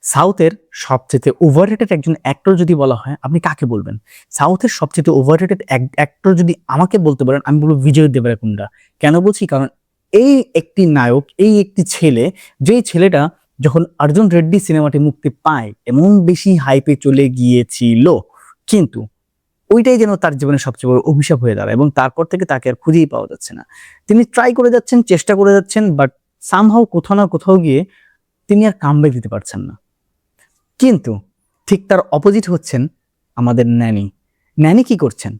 সাউথের সবচেয়ে ওভাররেটেড একজন অ্যাক্টর যদি বলা হয়, আপনি কাকে বলবেন? সাউথের সবচেয়ে ওভাররেটেড অ্যাক্টর যদি আমাকে বলতে পারেন, আমি বলব বিজয় দেবরাকোন্ডা। কেন বলছি? কারণ এই একটি নায়ক, এই একটি ছেলে, যেই ছেলেটা যখন অর্জুন রেড্ডি সিনেমাটি মুক্তি পায়, এমন বেশি হাইপে চলে গিয়েছিল, কিন্তু ওইটাই যেন তার জীবনের সবচেয়ে বড় অভিশাপ হয়ে দাঁড়ায় এবং তারপর থেকে তাকে আর খুঁজেই পাওয়া যাচ্ছে না। তিনি ট্রাই করে যাচ্ছেন, চেষ্টা করে যাচ্ছেন, বাট সামহাউ কোথাও না কোথাও গিয়ে তিনি আর কামব্যাক দিতে পারছেন না। কিন্তু ঠিক তার অপোজিট হচ্ছেন আমাদের ন্যানি। ন্যানি কি করছেন?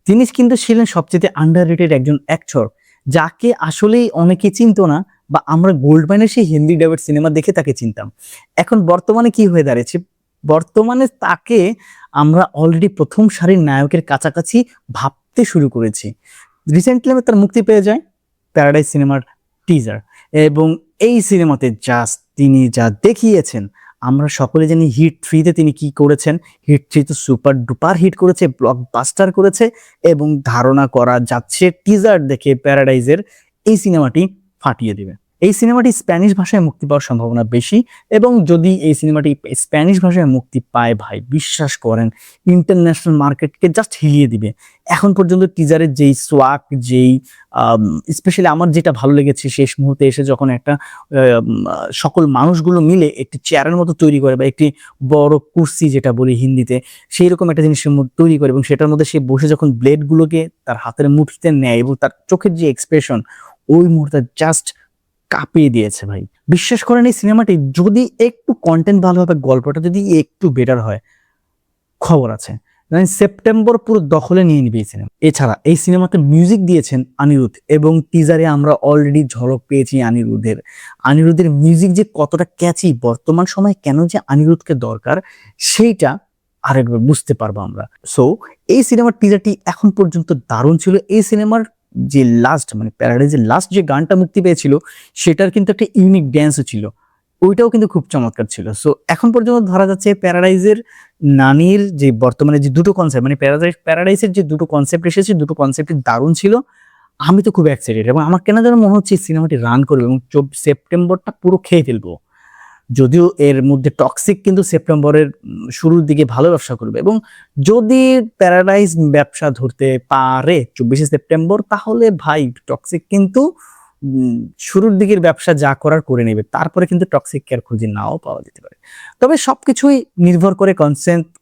তিনি কিন্তু ছিলেন সবচেয়ে আন্ডাররেটেড একজন অ্যাক্টর, যাকে আসলেই অনেকে চিনতো না, বা আমরা গোল্ডম্যানের সেই হিন্দি ডাবের সিনেমা দেখে তাকে চিনতাম। এখন বর্তমানে কি হয়ে দাঁড়িয়েছে? বর্তমানে তাকে আমরা অলরেডি প্রথম সারির নায়কের কাছাকাছি ভাবতে শুরু করেছি। রিসেন্টলি তার মুক্তি পেয়ে যায় প্যারাডাইস সিনেমার টিজার, এবং এই সিনেমাতে জাস্ট তিনি যা দেখিয়েছেন, আমরা সকলে জানি হিট 3 তে তিনি কি করেছেন। হিট 3 তো সুপার ডুপার হিট করেছে, ব্লকবাস্টার করেছে, এবং ধারণা করা যাচ্ছে টিজার দেখে প্যারাডাইজের এই সিনেমাটি ফাটিয়ে দিবে। এই সিনেমাটি স্প্যানিশ ভাষায় মুক্তি পাওয়ার সম্ভাবনা বেশি, এবং যদি এই সিনেমাটি স্প্যানিশ ভাষায় মুক্তি পায়, ভাই বিশ্বাস করেন ইন্টারন্যাশনাল মার্কেটকে জাস্ট হিলিয়ে দিবে। এখন পর্যন্ত টিজারের যেই সোয়াক, যেই স্পেশালি আমার যেটা ভালো লেগেছে, শেষ মুহূর্তে এসে যখন একটা সকল মানুষগুলো মিলে একটি চেয়ারের মতো তৈরি করে, বা একটি বড় কুর্সি যেটা বলি হিন্দিতে, সেই রকম একটা জিনিসের মধ্যে তৈরি করে, এবং সেটার মধ্যে সে বসে যখন ব্লেডগুলোকে তার হাতের মুঠিতে নেয় এবং তার চোখের যে এক্সপ্রেশন, ওই মুহূর্তে জাস্ট কাঁপিয়ে দিয়েছে ভাই। বিশ্বাস করেন এই সিনেমাটি যদি একটু কন্টেন্ট ভালো হবে, গল্পটা যদি একটু বেটার হয়, খবর আছে সেপ্টেম্বর পুরো দখলে নিয়ে নিবে এই সিনেমা। এছাড়া এই সিনেমাতে মিউজিক দিয়েছেন অনিরুদ্ধ, এবং টিজারে আমরা অলরেডি ঝলক পেয়েছি অনিরুদ্ধের মিউজিক যে কতটা ক্যাচি, বর্তমান সময়ে কেন যে অনিরুদ্ধকে দরকার, সেইটা আরেকবার বুঝতে পারবো আমরা। সো এই সিনেমার টিজারটি এখন পর্যন্ত দারুণ ছিল। এই সিনেমার যে লাস্ট, মানে প্যারাডাইজের লাস্ট যে গানটা মুক্তি পেয়েছিল, সেটার কিন্তু একটা ইউনিক ড্যান্সও ছিল, ওইটাও কিন্তু খুব চমৎকার ছিল। সো এখন পর্যন্ত ধরা যাচ্ছে প্যারাডাইজের নানির যে বর্তমানে যে দুটো কনসেপ্ট, মানে প্যারাডাইসের যে দুটো কনসেপ্ট এসেছে, দুটো কনসেপ্টই দারুণ ছিল। আমি তো খুব এক্সাইটেড, এবং আমার কেন যেন মনে হচ্ছে সিনেমাটি রান করবে এবং সেপ্টেম্বরটা পুরো খেয়ে ফেলবো। যদিও এর মধ্যে টক্সিক কিন্তু সেপ্টেম্বরের শুরুর দিকে ভালো ব্যবসা করবে, এবং যদি প্যারাডাইস ব্যবসা ধরতে পারে 24শে সেপ্টেম্বর, তাহলে ভাই টক্সিক কিন্তু শুরুর দিকের ব্যবসা যা করার করে নেবে, তারপরে কিন্তু টক্সিক কেয়ার খুঁজে নাও পাওয়া যেতে পারে। তবে সবকিছুই নির্ভর করে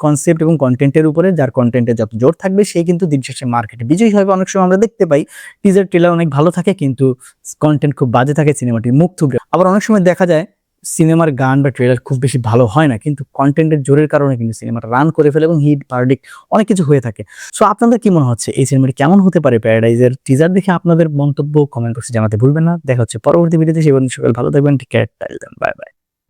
কনসেপ্ট এবং কন্টেন্টের উপরে। যার কন্টেন্টে যত জোর থাকবে, সেই কিন্তু দিন শেষে মার্কেটে বিজয়ী হবে। অনেক সময় আমরা দেখতে পাই টিজার ট্রেলার অনেক ভালো থাকে, কিন্তু কন্টেন্ট খুব বাজে থাকে, সিনেমাটির মুখ থুবড়ে। আবার অনেক সময় দেখা যায় সিনেমার গান বা ট্রেলার খুব বেশি ভালো হয় না, কিন্তু কন্টেন্টের জোরের কারণে কিন্তু সিনেমাটা রান করে ফেলে, এবং হিট ভার্ডিক্ট অনেক কিছু হয়ে থাকে। সো আপনাদের কি মনে হচ্ছে এই সিনেমাটি কেমন হতে পারে? প্যারাডাইজের টিজার দেখে আপনাদের মন্তব্য কমেন্ট বক্সে জানাতে ভুলবেন না। দেখা হচ্ছে পরবর্তী ভিডিওতে। সেই পর্যন্ত সকাল ভালো থাকবেন। Take care, bye by.